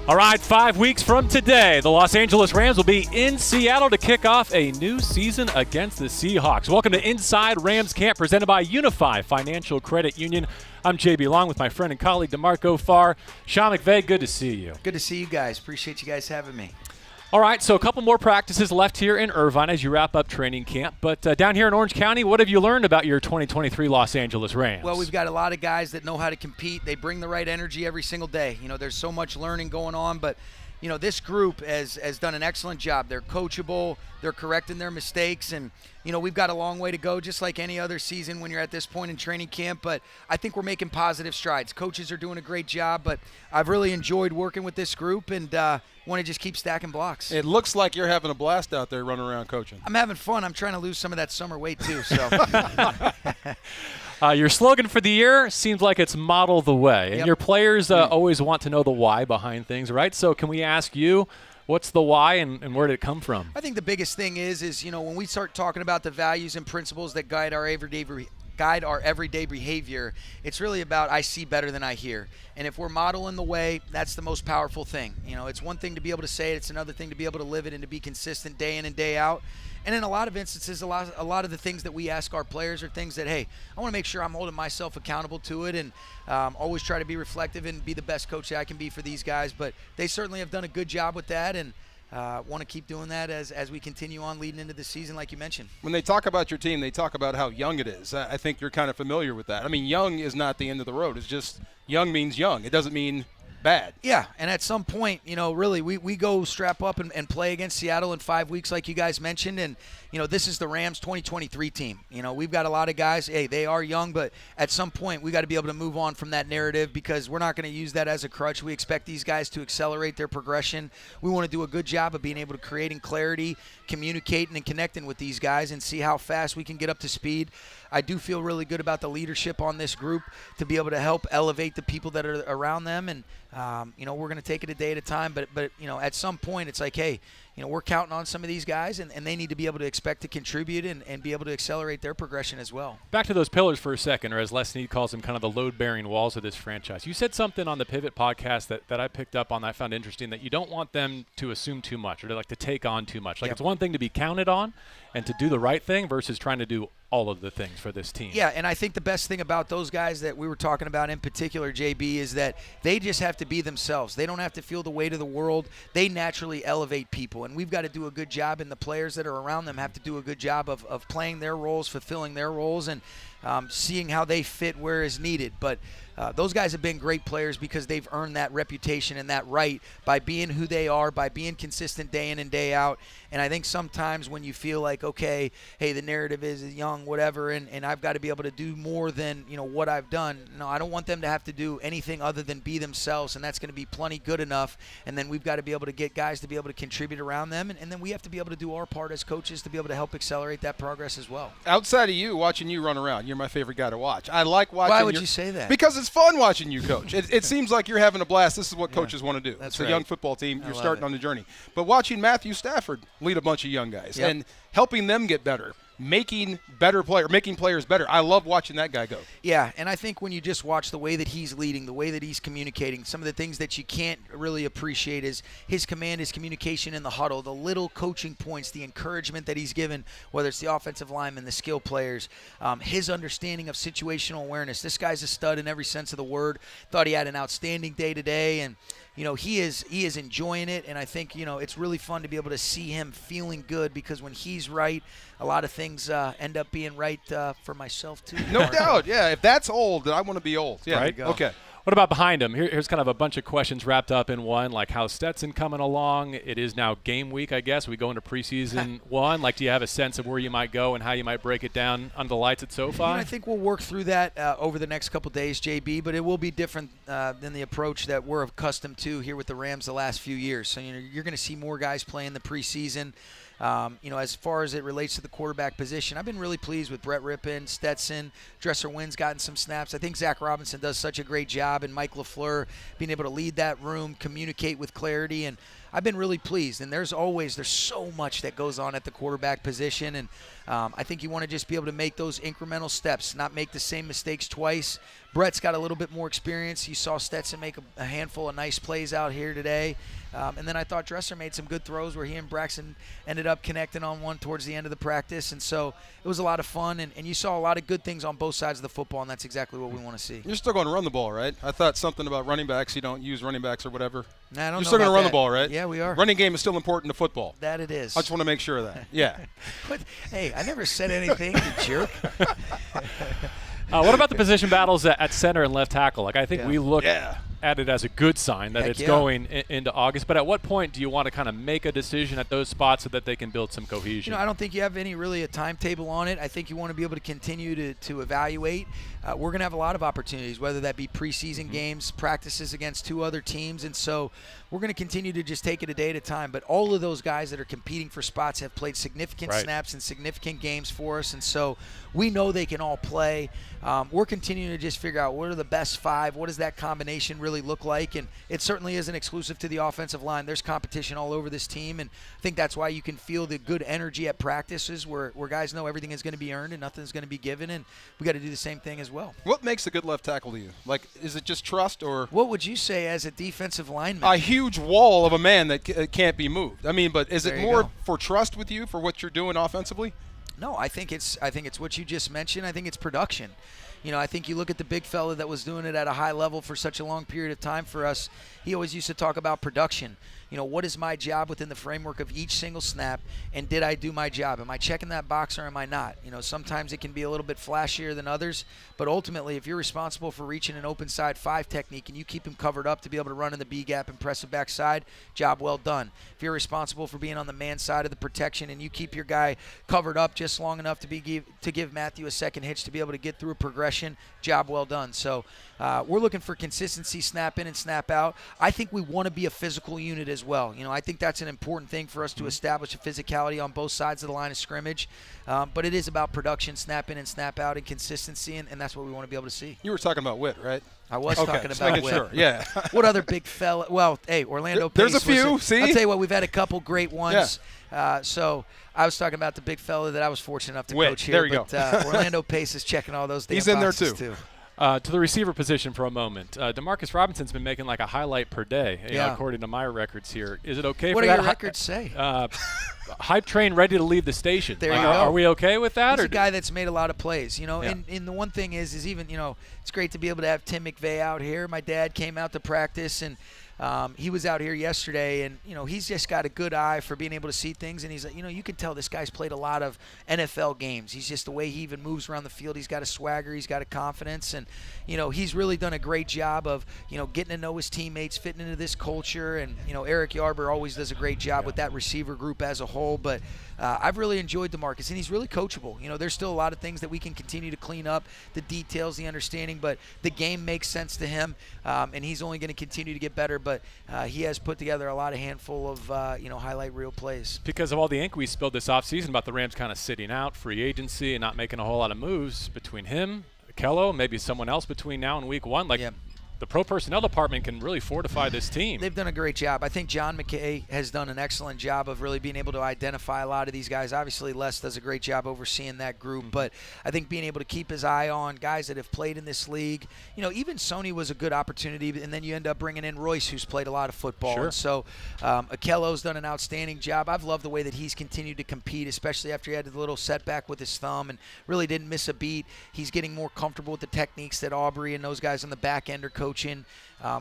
All right, 5 weeks from today, the Los Angeles Rams will be in Seattle to kick off a new season against the Seahawks. Welcome to Inside Rams Camp, presented by Unify Financial Credit Union. I'm JB Long with my friend and colleague D'Marco Farr. Sean McVay, good to see you. Good to see you guys. Appreciate you guys having me. All right, so a couple more practices left here in Irvine as you wrap up training camp. But down here in Orange County, what have you learned about your 2023 Los Angeles Rams? Well, we've got a lot of guys that know how to compete. They bring the right energy every single day. You know, there's so much learning going on, but you know, this group has done an excellent job. They're coachable. They're correcting their mistakes. And, you know, we've got a long way to go, just like any other season when you're at this point in training camp. But I think we're making positive strides. Coaches are doing a great job. But I've really enjoyed working with this group and want to just keep stacking blocks. It looks like you're having a blast out there running around coaching. I'm having fun. I'm trying to lose some of that summer weight, too. So. Your slogan for the year seems like it's model the way. And Yep. your players always want to know the why behind things, right? So can we ask you, what's the why and where did it come from? I think the biggest thing is, you know, when we start talking about the values and principles that guide our everyday behavior, it's really about I see better than I hear. And if we're modeling the way, that's the most powerful thing. You know, it's one thing to be able to say it, it's another thing to be able to live it and to be consistent day in and day out. And in a lot of instances, a lot of the things that we ask our players are things that, hey, I want to make sure I'm holding myself accountable to it and always try to be reflective and be the best coach that I can be for these guys. But they certainly have done a good job with that and want to keep doing that as we continue on leading into the season, like you mentioned. When they talk about your team, they talk about how young it is. I think you're kind of familiar with that. I mean, young is not the end of the road. It's just young means young. It doesn't mean bad. Yeah, and at some point, you know, really, we go strap up and play against Seattle in 5 weeks like you guys mentioned, and, you know, this is the Rams 2023 team. You know, we've got a lot of guys, hey, they are young, but at some point we got to be able to move on from that narrative because we're not going to use that as a crutch. We expect these guys to accelerate their progression. We want to do a good job of being able to creating clarity, communicating and connecting with these guys and see how fast we can get up to speed. I do feel really good about the leadership on this group to be able to help elevate the people that are around them. And, you know, we're going to take it a day at a time. But you know, at some point it's like, hey, you know, we're counting on some of these guys, and they need to be able to expect to contribute and be able to accelerate their progression as well. Back to those pillars for a second, or as Les Snead calls them, kind of the load-bearing walls of this franchise. You said something on the Pivot podcast that I picked up on that I found interesting, that you don't want them to assume too much or to take on too much. Like, Yep. It's one thing to be counted on and to do the right thing versus trying to do all of the things for this team. Yeah, and I think the best thing about those guys that we were talking about in particular, JB, is that they just have to be themselves. They don't have to feel the weight of the world. They naturally elevate people, and we've got to do a good job, and the players that are around them have to do a good job of playing their roles, fulfilling their roles, and seeing how they fit where is needed. But those guys have been great players because they've earned that reputation and that right by being who they are, by being consistent day in and day out. And I think sometimes when you feel like, okay, hey, the narrative is young, whatever, and I've got to be able to do more than, you know, what I've done. No, I don't want them to have to do anything other than be themselves, and that's going to be plenty good enough. And then we've got to be able to get guys to be able to contribute around them, and then we have to be able to do our part as coaches to be able to help accelerate that progress as well. Outside of you, watching you run around, you're my favorite guy to watch. I like watching. Why would you say that? Because it's fun watching you coach. It seems like you're having a blast. This is what coaches want to do. That's it's a right. young football team. You're love starting it. on the journey. But watching Matthew Stafford lead a bunch of young guys Yep. and helping them get better, making players better. I love watching that guy go. Yeah, and I think when you just watch the way that he's leading, the way that he's communicating, some of the things that you can't really appreciate is his command, his communication in the huddle, the little coaching points, the encouragement that he's given, whether it's the offensive linemen, the skill players, his understanding of situational awareness. This guy's a stud in every sense of the word. Thought he had an outstanding day today, and you know, he is enjoying it, and I think, you know, it's really fun to be able to see him feeling good because when he's right, a lot of things end up being right for myself too. No doubt. Yeah, if that's old, then I want to be old. Yeah. Right? Okay. What about behind him? Here's kind of a bunch of questions wrapped up in one, like how's Stetson coming along? It is now game week, I guess. We go into preseason one. Like, do you have a sense of where you might go and how you might break it down under the lights at SoFi? You know, I think we'll work through that over the next couple days, JB, but it will be different than the approach that we're accustomed to here with the Rams the last few years. So, you know, you're going to see more guys play in the preseason. You know, as far as it relates to the quarterback position, I've been really pleased with Brett Rippon, Stetson, Dresser Wynn's gotten some snaps. I think Zach Robinson does such a great job, and Mike LaFleur being able to lead that room, communicate with clarity, and I've been really pleased. And there's so much that goes on at the quarterback position, and I think you want to just be able to make those incremental steps, not make the same mistakes twice. Brett's got a little bit more experience. You saw Stetson make a handful of nice plays out here today. And then I thought Dresser made some good throws where he and Braxton ended up connecting on one towards the end of the practice. And so it was a lot of fun, and you saw a lot of good things on both sides of the football, and that's exactly what we want to see. You're still going to run the ball, right? I thought something about running backs. You don't use running backs or whatever. Nah, I don't know You're still going to about run that. the ball, right? Yeah, we are. Running game is still important to football. That it is. I just want to make sure of that. Yeah. Hey, I never said anything, you jerk. What about the position battles at center and left tackle? Like, I think we look Yeah. at it as a good sign that Heck it's yeah. going into August. But at what point do you want to kind of make a decision at those spots so that they can build some cohesion? I don't think you have really a timetable on it. I think you want to be able to continue to evaluate. We're going to have a lot of opportunities, whether that be preseason games, practices against 2 other teams. And so we're going to continue to just take it a day at a time. But all of those guys that are competing for spots have played significant snaps and significant games for us. And so we know they can all play. We're continuing to just figure out what are the best 5, what does that combination really look like, and it certainly isn't exclusive to the offensive line. There's competition all over this team, and I think that's why you can feel the good energy at practices where guys know everything is going to be earned and nothing's going to be given, and we got to do the same thing as well. What makes a good left tackle to you? Like, is it just trust or? What would you say as a defensive lineman? A huge wall of a man that can't be moved. I mean, but is There it you more go. for trust with you for what you're doing offensively? No, I think it's what you just mentioned. I think it's production. I think you look at the big fella that was doing it at a high level for such a long period of time for us. He always used to talk about production. What is my job within the framework of each single snap, and did I do my job? Am I checking that box or am I not? Sometimes it can be a little bit flashier than others, but ultimately, if you're responsible for reaching an open side 5 technique and you keep him covered up to be able to run in the B gap and press it backside, job well done. If you're responsible for being on the man side of the protection and you keep your guy covered up just long enough to give Matthew a second hitch to be able to get through a progression, job well done. So we're looking for consistency, snap in and snap out. I think we want to be a physical unit as well. I think that's an important thing for us to establish a physicality on both sides of the line of scrimmage. But it is about production, snap in and snap out, and consistency, and that's what we want to be able to see. You were talking about Witt, right? I was Okay, talking just about making Witt. sure. Yeah. What other big fella? Well, hey, Orlando Pace. There's a few, see? I'll tell you what, we've had a couple great ones. So I was talking about the big fella that I was fortunate enough to Witt, coach here. there you go. Orlando Pace is checking all those damn He's in there boxes too. To the receiver position for a moment. Demarcus Robinson's been making like a highlight per day, according to my records here. Is it okay What for do that? your records say? Hype train ready to leave the station. There Like, you go. Are we okay with that? He's or a guy that's made a lot of plays, and the one thing is even, it's great to be able to have Tim McVay out here. My dad came out to practice, and he was out here yesterday, and, he's just got a good eye for being able to see things, and he's like, you can tell this guy's played a lot of NFL games. He's just the way he even moves around the field. He's got a swagger. He's got a confidence, and, he's really done a great job of, getting to know his teammates, fitting into this culture, and, Eric Yarber always does a great job with that receiver group as a whole, but I've really enjoyed DeMarcus, and he's really coachable. There's still a lot of things that we can continue to clean up, the details, the understanding, but the game makes sense to him, and he's only going to continue to get better, but he has put together a lot of handful of, highlight reel plays. Because of all the ink we spilled this offseason about the Rams kind of sitting out, free agency, and not making a whole lot of moves between him, Kello, maybe someone else between now and week 1, the pro personnel department can really fortify this team. They've done a great job. I think Sean McVay has done an excellent job of really being able to identify a lot of these guys. Obviously, Les does a great job overseeing that group, but I think being able to keep his eye on guys that have played in this league. Even Sony was a good opportunity, and then you end up bringing in Royce, who's played a lot of football. Sure. And so Akello's done an outstanding job. I've loved the way that he's continued to compete, especially after he had a little setback with his thumb and really didn't miss a beat. He's getting more comfortable with the techniques that Aubrey and those guys on the back end are coaching.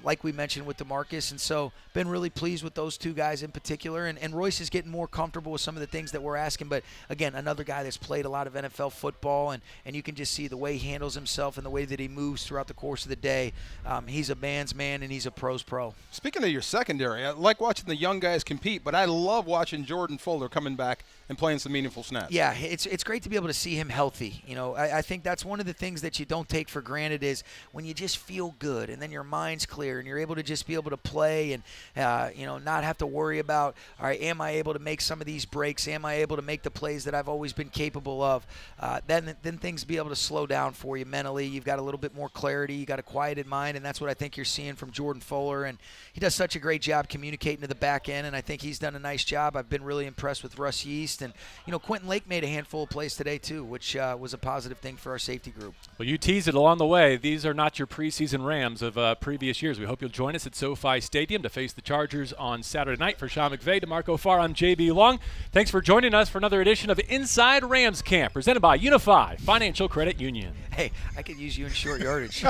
Like we mentioned with DeMarcus, and so been really pleased with those two guys in particular, and Royce is getting more comfortable with some of the things that we're asking, but again, another guy that's played a lot of NFL football, and you can just see the way he handles himself and the way that he moves throughout the course of the day. He's a man's man, and he's a pro's pro. Speaking of your secondary, I like watching the young guys compete, but I love watching Jordan Fuller coming back and playing some meaningful snaps. Yeah, it's great to be able to see him healthy. I think that's one of the things that you don't take for granted is when you just feel good and then your mind's clear and you're able to just be able to play and not have to worry about, all right, am I able to make some of these breaks? Am I able to make the plays that I've always been capable of? Then things be able to slow down for you mentally. You've got a little bit more clarity. You got a quieted mind, and that's what I think you're seeing from Jordan Fuller. And he does such a great job communicating to the back end, and I think he's done a nice job. I've been really impressed with Russ Yeast. And, Quentin Lake made a handful of plays today, too, which was a positive thing for our safety group. Well, you teased it along the way. These are not your preseason Rams of previous years. We hope you'll join us at SoFi Stadium to face the Chargers on Saturday night. For Sean McVay, D'Marco Farr, I'm JB Long. Thanks for joining us for another edition of Inside Rams Camp, presented by Unify Financial Credit Union. Hey, I could use you in short yardage.